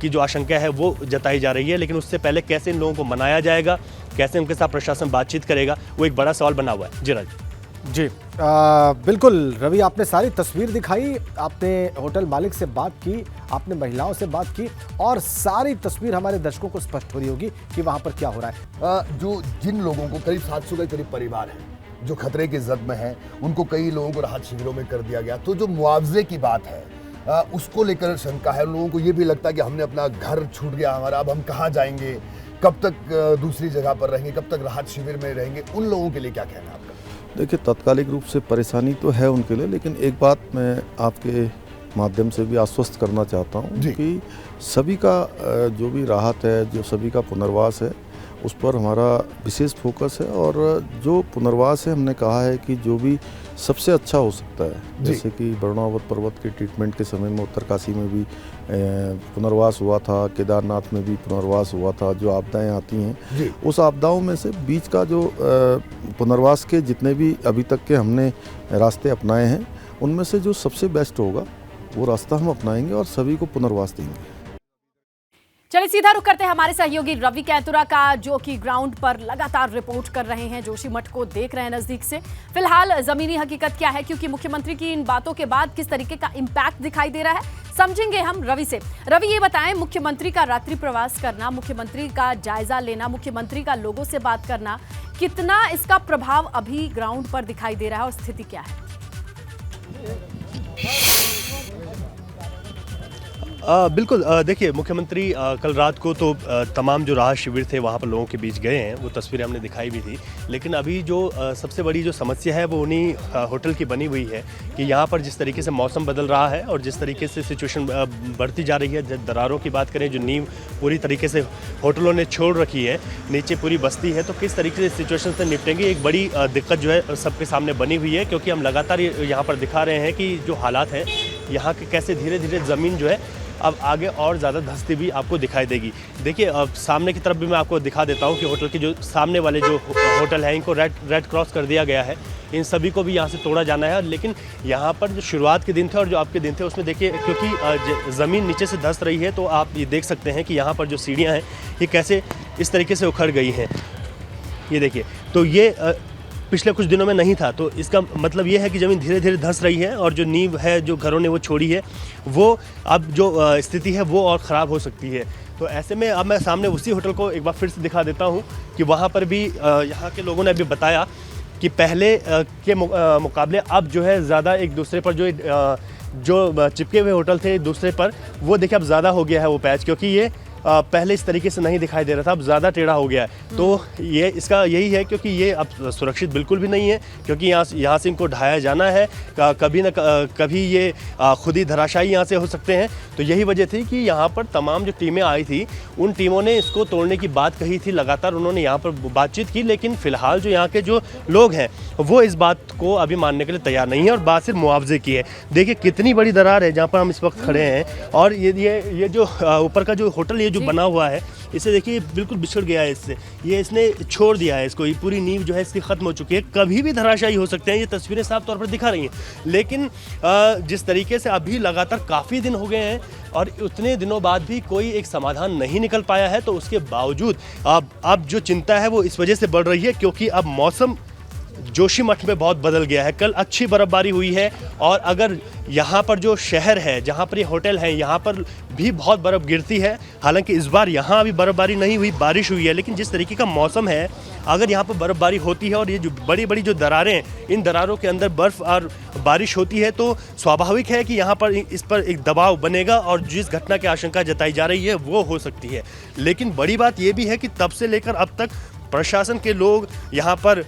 की जो आशंका है वो जताई जा रही है। लेकिन उससे पहले कैसे इन लोगों को मनाया जाएगा, कैसे उनके साथ प्रशासन बातचीत करेगा, वो एक बड़ा सवाल बना हुआ है। जी राज जी बिल्कुल रवि, आपने सारी तस्वीर दिखाई, आपने होटल मालिक से बात की, आपने महिलाओं से बात की और सारी तस्वीर हमारे दर्शकों को स्पष्ट हो रही होगी कि वहाँ पर क्या हो रहा है। जिन लोगों को करीब 700 के करीब परिवार है जो खतरे की जद में है, उनको कई लोगों को राहत शिविरों में कर दिया गया। तो जो मुआवजे की बात है उसको लेकर शंका है। उन लोगों को ये भी लगता है कि हमने अपना घर छूट गया हमारा, अब हम कहाँ जाएंगे, कब तक दूसरी जगह पर रहेंगे, कब तक राहत शिविर में रहेंगे। उन लोगों के लिए क्या कहना है आपका? देखिए, तात्कालिक रूप से परेशानी तो है उनके लिए, लेकिन एक बात मैं आपके माध्यम से भी आश्वस्त करना चाहता हूँ कि सभी का जो भी राहत है, जो सभी का पुनर्वास है, उस पर हमारा विशेष फोकस है। और जो पुनर्वास है, हमने कहा है कि जो भी सबसे अच्छा हो सकता है, जैसे कि बरुणावत पर्वत के ट्रीटमेंट के समय में उत्तरकाशी में भी पुनर्वास हुआ था, केदारनाथ में भी पुनर्वास हुआ था। जो आपदाएं आती हैं, उस आपदाओं में से बीच का जो पुनर्वास के जितने भी अभी तक के हमने रास्ते अपनाए हैं, उनमें से जो सबसे बेस्ट होगा वो रास्ता हम अपनाएंगे और सभी को पुनर्वास देंगे। चलिए सीधा रुख करते हैं हमारे सहयोगी रवि कैतुरा का, जो कि ग्राउंड पर लगातार रिपोर्ट कर रहे हैं, जोशीमठ को देख रहे हैं नजदीक से। फिलहाल जमीनी हकीकत क्या है, क्योंकि मुख्यमंत्री की इन बातों के बाद किस तरीके का इम्पैक्ट दिखाई दे रहा है, समझेंगे हम रवि से। रवि, ये बताएं, मुख्यमंत्री का रात्रि प्रवास करना, मुख्यमंत्री का जायजा लेना, मुख्यमंत्री का लोगों से बात करना, कितना इसका प्रभाव अभी ग्राउंड पर दिखाई दे रहा है और स्थिति क्या है? बिल्कुल, देखिए मुख्यमंत्री कल रात को तो तमाम जो राहत शिविर थे वहाँ पर लोगों के बीच गए हैं, वो तस्वीरें हमने दिखाई भी थी। लेकिन अभी जो सबसे बड़ी जो समस्या है वो उन्हीं होटल की बनी हुई है कि यहाँ पर जिस तरीके से मौसम बदल रहा है और जिस तरीके से सिचुएशन बढ़ती जा रही है। दरारों की बात करें, जो नींव पूरी तरीके से होटलों ने छोड़ रखी है, नीचे पूरी बस्ती है, तो किस तरीके से सिचुएशन से निपटेंगे, एक बड़ी दिक्कत जो है सबके सामने बनी हुई है। क्योंकि हम लगातार यहाँ पर दिखा रहे हैं कि जो हालात हैं यहाँ के, कैसे धीरे धीरे ज़मीन जो है अब आगे और ज़्यादा धंसती भी आपको दिखाई देगी। देखिए अब सामने की तरफ भी मैं आपको दिखा देता हूँ कि होटल के जो सामने वाले जो होटल हैं इनको रेड क्रॉस कर दिया गया है, इन सभी को भी यहाँ से तोड़ा जाना है। लेकिन यहाँ पर जो शुरुआत के दिन थे और जो आपके दिन थे उसमें देखिए, क्योंकि ज़मीन नीचे से धंस रही है तो आप ये देख सकते हैं कि यहाँ पर जो सीढ़ियाँ हैं ये कैसे इस तरीके से उखड़ गई हैं। ये देखिए, तो ये पिछले कुछ दिनों में नहीं था, तो इसका मतलब ये है कि ज़मीन धीरे धीरे धंस रही है और जो नींव है जो घरों ने वो छोड़ी है वो अब जो स्थिति है वो और ख़राब हो सकती है। तो ऐसे में अब मैं सामने उसी होटल को एक बार फिर से दिखा देता हूँ कि वहाँ पर भी यहाँ के लोगों ने अभी बताया कि पहले के मुकाबले अब जो है ज़्यादा एक दूसरे पर जो चिपके हुए होटल थे एक दूसरे पर, वो देखिए अब ज़्यादा हो गया है वो पैच, क्योंकि ये पहले इस तरीके से नहीं दिखाई दे रहा था, अब ज़्यादा टेढ़ा हो गया है। तो ये इसका यही है क्योंकि ये अब सुरक्षित बिल्कुल भी नहीं है, क्योंकि यहाँ से इनको ढाया जाना है, कभी न कभी ये खुद ही धराशायी यहाँ से हो सकते हैं। तो यही वजह थी कि यहाँ पर तमाम जो टीमें आई थी उन टीमों ने इसको तोड़ने की बात कही थी, लगातार उन्होंने यहाँ पर बातचीत की, लेकिन फ़िलहाल जो यहाँ के जो लोग हैं वो इस बात को अभी मानने के लिए तैयार नहीं है और बात सिर्फ मुआवजे की है। देखिए कितनी बड़ी दरार है जहाँ पर हम इस वक्त खड़े हैं, और ये जो ऊपर का जो होटल ये जो बना हुआ है इसे देखिए बिल्कुल बिछड़ गया है इससे, ये इसने छोड़ दिया है इसको, ये पूरी नींव जो है इसकी ख़त्म हो चुकी है, कभी भी धराशायी हो सकते हैं, ये तस्वीरें साफ तौर पर दिखा रही हैं। लेकिन जिस तरीके से अभी लगातार काफ़ी दिन हो गए हैं और उतने दिनों बाद भी कोई एक समाधान नहीं निकल पाया है, तो उसके बावजूद अब जो चिंता है वो इस वजह से बढ़ रही है क्योंकि अब मौसम जोशीमठ में बहुत बदल गया है। कल अच्छी बर्फबारी हुई है और अगर यहाँ पर जो शहर है जहाँ पर ये होटल है यहाँ पर भी बहुत बर्फ़ गिरती है, हालांकि इस बार यहाँ अभी बर्फबारी नहीं हुई, बारिश हुई है, लेकिन जिस तरीके का मौसम है अगर यहाँ पर बर्फबारी होती है और ये जो बड़ी बड़ी जो दरारें हैं इन दरारों के अंदर बर्फ़ और बारिश होती है तो स्वाभाविक है कि यहाँ पर इस पर एक दबाव बनेगा और जिस घटना की आशंका जताई जा रही है वो हो सकती है। लेकिन बड़ी बात ये भी है कि तब से लेकर अब तक प्रशासन के लोग, यहाँ पर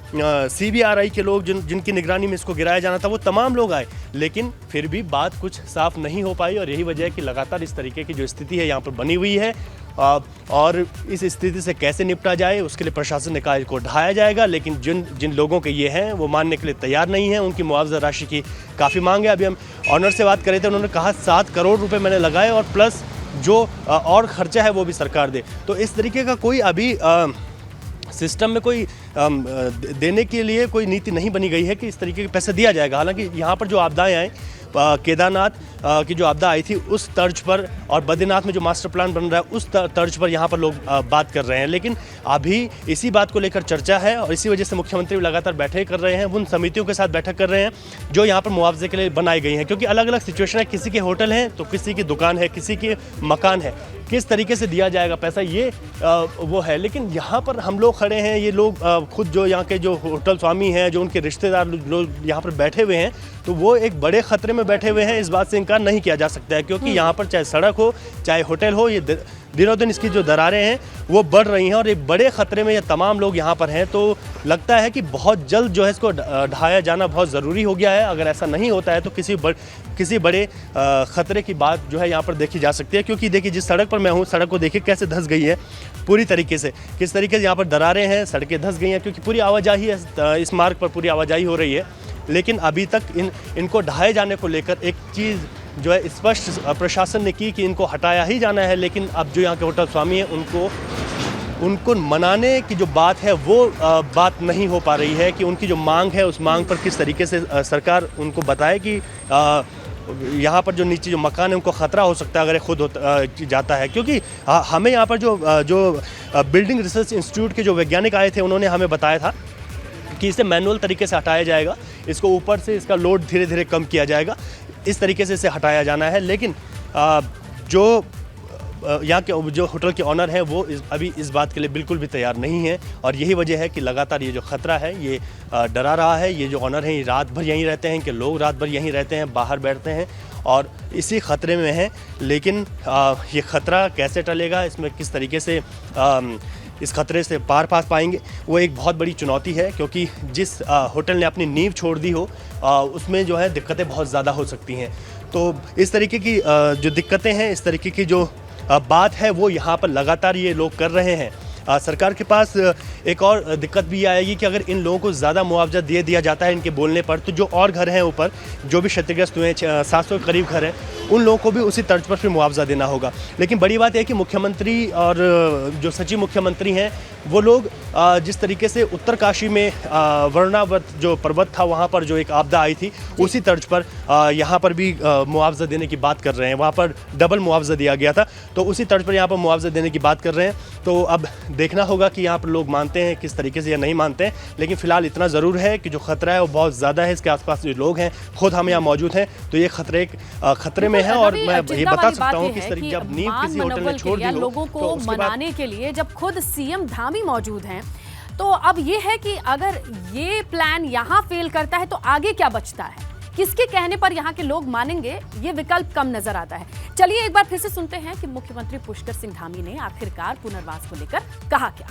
CBRI के लोग जिनकी निगरानी में इसको गिराया जाना था वो तमाम लोग आए, लेकिन फिर भी बात कुछ साफ नहीं हो पाई और यही वजह है कि लगातार इस तरीके की जो स्थिति है यहाँ पर बनी हुई है। और इस स्थिति से कैसे निपटा जाए उसके लिए प्रशासन ने कहा इसको ढाया जाएगा, लेकिन जिन लोगों के ये हैं वो मानने के लिए तैयार नहीं हैं, उनकी मुआवजा राशि की काफ़ी मांग है। अभी हम ऑनर से बात कर रहे थे, उन्होंने कहा 7 करोड़ रुपये मैंने लगाए और प्लस जो और खर्चा है वो भी सरकार दे। तो इस तरीके का कोई अभी सिस्टम में कोई देने के लिए कोई नीति नहीं बनी गई है कि इस तरीके के पैसे दिया जाएगा। हालांकि यहाँ पर जो आपदाएं आए, केदारनाथ की जो आपदा आई थी उस तर्ज पर और बद्रीनाथ में जो मास्टर प्लान बन रहा है उस तर्ज पर यहाँ पर लोग बात कर रहे हैं, लेकिन अभी इसी बात को लेकर चर्चा है और इसी वजह से मुख्यमंत्री लगातार बैठकें कर रहे हैं, उन समितियों के साथ बैठक कर रहे हैं जो यहाँ पर मुआवजे के लिए बनाई गई हैं, क्योंकि अलग अलग सिचुएशन है, किसी के होटल हैं तो किसी की दुकान है, किसी के मकान है, किस तरीके से दिया जाएगा पैसा ये वो है। लेकिन यहाँ पर हम लोग खड़े हैं, ये लोग खुद जो यहाँ के जो होटल स्वामी हैं, जो उनके रिश्तेदार लोग यहाँ पर बैठे हुए हैं, तो वो एक बड़े ख़तरे में बैठे हुए हैं, इस बात से इनकार नहीं किया जा सकता है, क्योंकि यहाँ पर चाहे सड़क हो चाहे होटल हो, ये दिनों दिन इसकी जो दरारें हैं वो बढ़ रही हैं और एक बड़े ख़तरे में ये तमाम लोग यहाँ पर हैं। तो लगता है कि बहुत जल्द जो है इसको ढाया जाना बहुत ज़रूरी हो गया है। अगर ऐसा नहीं होता है तो किसी बड़े ख़तरे की बात जो है यहाँ पर देखी जा सकती है, क्योंकि देखिए जिस सड़क पर मैं हूँ, सड़क को देखिए कैसे धंस गई है पूरी तरीके से, किस तरीके से यहाँ पर दरारें हैं, सड़कें धंस गई हैं, क्योंकि पूरी आवाजाही है, इस मार्ग पर पूरी आवाजाही हो रही है। लेकिन अभी तक इनको ढाए जाने को लेकर एक चीज़ जो है स्पष्ट प्रशासन ने की कि इनको हटाया ही जाना है, लेकिन अब जो यहाँ के होटल स्वामी हैं उनको मनाने की जो बात है वो बात नहीं हो पा रही है कि उनकी जो मांग है उस मांग पर किस तरीके से सरकार उनको बताए कि यहाँ पर जो नीचे जो मकान है उनको ख़तरा हो सकता है अगर खुद जाता है। क्योंकि हमें यहाँ पर जो बिल्डिंग रिसर्च इंस्टीट्यूट के जो वैज्ञानिक आए थे उन्होंने हमें बताया था कि इसे मैनुअल तरीके से हटाया जाएगा, इसको ऊपर से इसका लोड धीरे धीरे कम किया जाएगा, इस तरीके से इसे हटाया जाना है। लेकिन जो यहाँ के जो होटल के ऑनर हैं वो अभी इस बात के लिए बिल्कुल भी तैयार नहीं है और यही वजह है कि लगातार ये जो ख़तरा है ये डरा रहा है। ये जो ऑनर हैं ये रात भर यहीं रहते हैं, कि लोग रात भर यहीं रहते हैं, बाहर बैठते हैं और इसी ख़तरे में हैं। लेकिन ये ख़तरा कैसे टलेगा, इसमें किस तरीके से इस खतरे से पार पा पाएंगे, वो एक बहुत बड़ी चुनौती है, क्योंकि जिस होटल ने अपनी नींव छोड़ दी हो उसमें जो है दिक्कतें बहुत ज़्यादा हो सकती हैं। तो इस तरीके की जो दिक्कतें हैं, इस तरीके की जो बात है वो यहाँ पर लगातार ये लोग कर रहे हैं। सरकार के पास एक और दिक्कत भी आएगी कि अगर इन लोगों को ज़्यादा मुआवजा दे दिया जाता है इनके बोलने पर, तो जो और घर हैं ऊपर जो भी क्षतिग्रस्त हुए हैं, 700 के करीब घर हैं, उन लोगों को भी उसी तर्ज पर फिर मुआवजा देना होगा। लेकिन बड़ी बात यह है कि मुख्यमंत्री और जो सचिव मुख्यमंत्री हैं वो लोग जिस तरीके से उत्तरकाशी में वर्णावत जो पर्वत था वहाँ पर जो एक आपदा आई थी, उसी तर्ज पर यहाँ पर भी मुआवजा देने की बात कर रहे हैं। वहाँ पर डबल मुआवजा दिया गया था, तो उसी तर्ज पर यहाँ पर मुआवजा देने की बात कर रहे हैं। तो अब देखना होगा कि यहाँ पर लोग मानते हैं किस तरीके से या नहीं मानते हैं। लेकिन फिलहाल इतना ज़रूर है कि जो खतरा है वो बहुत ज़्यादा है। इसके आसपास जो लोग हैं, खुद हम यहाँ मौजूद हैं, तो ये खतरे में है। और मैं ये बता सकता हूँ किस तरीके जब नींव किसी होटल ने छोड़ दी हो, लोगों को मनाने के लिए जब खुद सीएम धामी मौजूद हैं, तो अब ये है कि अगर ये प्लान यहाँ फेल करता है तो आगे क्या बचता है, किसके कहने पर यहाँ के लोग मानेंगे, ये विकल्प कम नजर आता है। चलिए एक बार फिर से सुनते हैं कि मुख्यमंत्री पुष्कर सिंह धामी ने आखिरकार पुनर्वास को लेकर कहा क्या।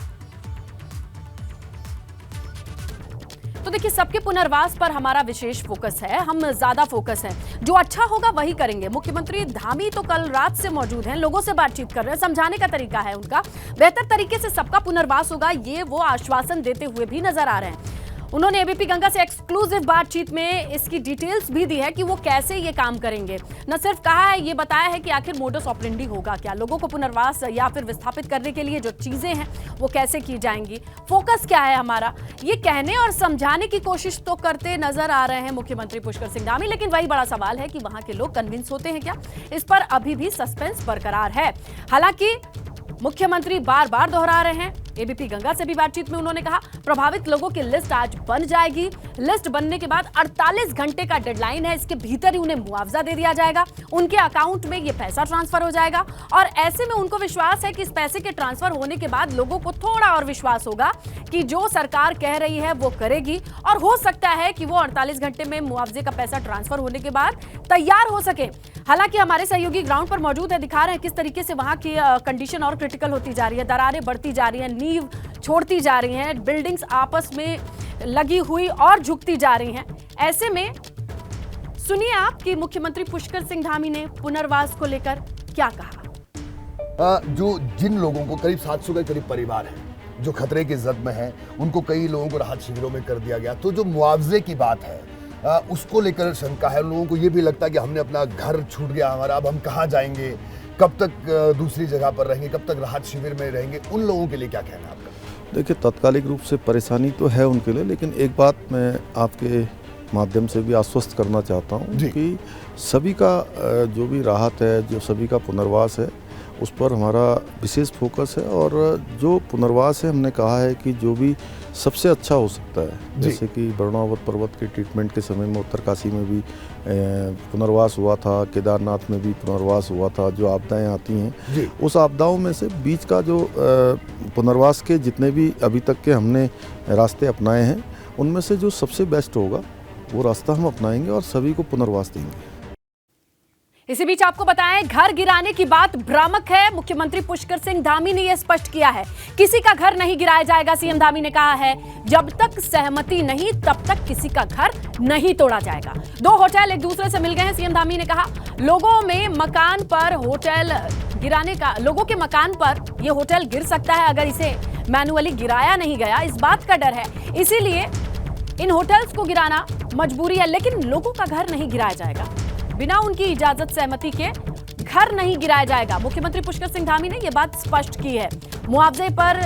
तो देखिए, सबके पुनर्वास पर हमारा विशेष फोकस है, हम ज्यादा फोकस है, जो अच्छा होगा वही करेंगे। मुख्यमंत्री धामी तो कल रात से मौजूद हैं, लोगों से बातचीत कर रहे हैं, समझाने का तरीका है उनका, बेहतर तरीके से सबका पुनर्वास होगा, ये वो आश्वासन देते हुए भी नजर आ रहे हैं। उन्होंने एबीपी गंगा से एक्सक्लूसिव बातचीत में इसकी डिटेल्स भी दी है कि वो कैसे ये काम करेंगे। न सिर्फ कहा है, ये बताया है कि आखिर मोडस ऑपरेंडी होगा क्या, लोगों को पुनर्वास या फिर विस्थापित करने के लिए जो चीजें हैं वो कैसे की जाएंगी, फोकस क्या है हमारा, ये कहने और समझाने की कोशिश तो करते नजर आ रहे हैं मुख्यमंत्री पुष्कर सिंह धामी। लेकिन वही बड़ा सवाल है कि वहां के लोग कन्विंस होते हैं क्या, इस पर अभी भी सस्पेंस बरकरार है। हालांकि मुख्यमंत्री बार बार दोहरा रहे हैं, एबीपी गंगा से भी बातचीत में उन्होंने कहा प्रभावित लोगों की लिस्ट आज बन जाएगी, लिस्ट बनने के बाद 48 घंटे का डेडलाइन है, इसके भीतर ही उन्हें मुआवजा दे दिया जाएगा, उनके अकाउंट में ये पैसा ट्रांसफर हो जाएगा। और ऐसे में उनको विश्वास है कि इस पैसे के ट्रांसफर होने के बाद लोगों को थोड़ा और विश्वास होगा कि जो सरकार कह रही है वो करेगी, और हो सकता है कि वो 48 घंटे में मुआवजे का पैसा ट्रांसफर होने के बाद तैयार हो सके। हालांकि हमारे सहयोगी ग्राउंड पर मौजूद है, दिखा रहे हैं किस तरीके से वहां की कंडीशन और क्रिटिकल होती जा रही है, दरारें बढ़ती जा रही है, नींव छोड़ती जा रही हैं, बिल्डिंग्स आपस में लगी हुई और झुकती जा रही हैं। ऐसे में सुनिए आप कि मुख्यमंत्री पुष्कर सिंह धामी ने पुनर्वास को लेकर क्या कहा। जो जिन लोगों को करीब 700 के करीब परिवार हैं जो खतरे की जद में हैं, उनको कई लोगों को राहत शिविरों में कर दिया गया। तो जो मुआवजे की बात है उसको लेकर शंका है। उन लोगों को ये भी लगता है कि हमने अपना घर छूट गया हमारा, अब हम कहाँ जाएंगे, कब तक दूसरी जगह पर रहेंगे, कब तक राहत शिविर में रहेंगे, उन लोगों के लिए क्या कहना है आपका? देखिए, तात्कालिक रूप से परेशानी तो है उनके लिए, लेकिन एक बात मैं आपके माध्यम से भी आश्वस्त करना चाहता हूँ कि सभी का जो भी राहत है, जो सभी का पुनर्वास है, उस पर हमारा विशेष फोकस है। और जो पुनर्वास है, हमने कहा है कि जो भी सबसे अच्छा हो सकता है, जैसे कि वर्णावत पर्वत के ट्रीटमेंट के समय में उत्तरकाशी में भी पुनर्वास हुआ था, केदारनाथ में भी पुनर्वास हुआ था। जो आपदाएं आती हैं, उस आपदाओं में से बीच का जो पुनर्वास के जितने भी अभी तक के हमने रास्ते अपनाए हैं, उनमें से जो सबसे बेस्ट होगा वो रास्ता हम अपनाएंगे और सभी को पुनर्वास देंगे। इसी बीच आपको बताएं, घर गिराने की बात भ्रामक है। मुख्यमंत्री पुष्कर सिंह धामी ने यह स्पष्ट किया है, किसी का घर नहीं गिराया जाएगा। सीएम धामी ने कहा है, जब तक सहमति नहीं तब तक किसी का घर नहीं तोड़ा जाएगा। दो होटल एक दूसरे से मिल गए हैं। सीएम धामी ने कहा, लोगों में मकान पर होटल गिराने का, लोगों के मकान पर यह होटल गिर सकता है अगर इसे मैनुअली गिराया नहीं गया, इस बात का डर है, इसीलिए इन होटल्स को गिराना मजबूरी है, लेकिन लोगों का घर नहीं गिराया जाएगा। बिना उनकी इजाजत सहमति के घर नहीं गिराया जाएगा। मुख्यमंत्री पुष्कर सिंह धामी ने यह बात स्पष्ट की है। मुआवजे पर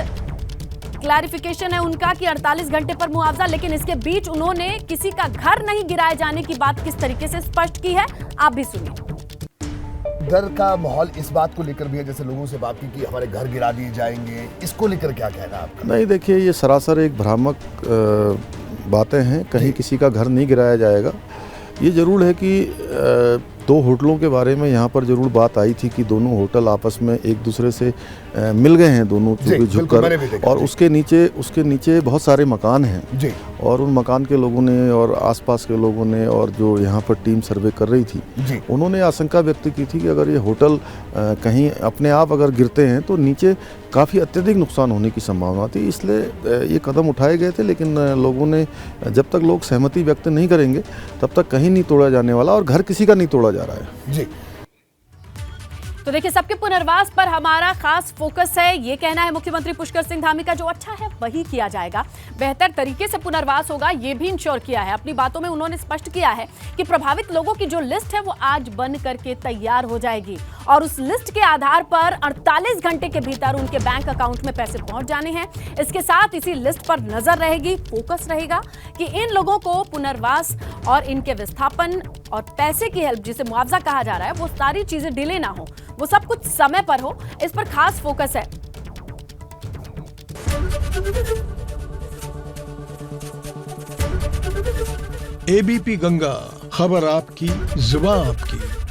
क्लैरिफिकेशन है उनका कि 48 घंटे पर मुआवजा, लेकिन इसके बीच उन्होंने किसी का घर नहीं गिराए जाने की बात किस तरीके से स्पष्ट की है, आप भी सुनिए। डर का माहौल इस बात को लेकर भी है, जैसे लोगों से बात की कि हमारे घर गिरा दिए जाएंगे, इसको लेकर क्या कहना है आपका? नहीं, देखिए, ये सरासर एक भ्रामक बातें हैं, कहीं किसी का घर नहीं गिराया जाएगा। ये ज़रूर है कि दो होटलों के बारे में यहाँ पर ज़रूर बात आई थी कि दोनों होटल आपस में एक दूसरे से मिल गए हैं, दोनों झुककर, और उसके नीचे बहुत सारे मकान हैं, और उन मकान के लोगों ने और आसपास के लोगों ने और जो यहाँ पर टीम सर्वे कर रही थी, उन्होंने आशंका व्यक्त की थी कि अगर ये होटल कहीं अपने आप अगर गिरते हैं तो नीचे काफ़ी अत्यधिक नुकसान होने की संभावना थी, इसलिए ये कदम उठाए गए थे। लेकिन लोगों ने, जब तक लोग सहमति व्यक्त नहीं करेंगे तब तक कहीं नहीं तोड़ा जाने वाला, और घर किसी का नहीं तोड़ा जा रहा है। तो देखिए, सबके पुनर्वास पर हमारा खास फोकस है, ये कहना है मुख्यमंत्री पुष्कर सिंह धामी का। जो अच्छा है वही किया जाएगा, बेहतर तरीके से पुनर्वास होगा, ये भी इंश्योर किया है। अपनी बातों में उन्होंने स्पष्ट किया है कि प्रभावित लोगों की जो लिस्ट है वो आज बन करके तैयार हो जाएगी और उस लिस्ट के आधार पर 48 घंटे के भीतर उनके बैंक अकाउंट में पैसे पहुंच जाने हैं। इसके साथ इसी लिस्ट पर नजर रहेगी, फोकस रहेगा कि इन लोगों को पुनर्वास और इनके विस्थापन और पैसे की हेल्प, जिसे मुआवजा कहा जा रहा है, वो सारी चीजें डिले ना हो, वो सब कुछ समय पर हो, इस पर खास फोकस है। एबीपी गंगा, खबर आपकी, जुबान आपकी।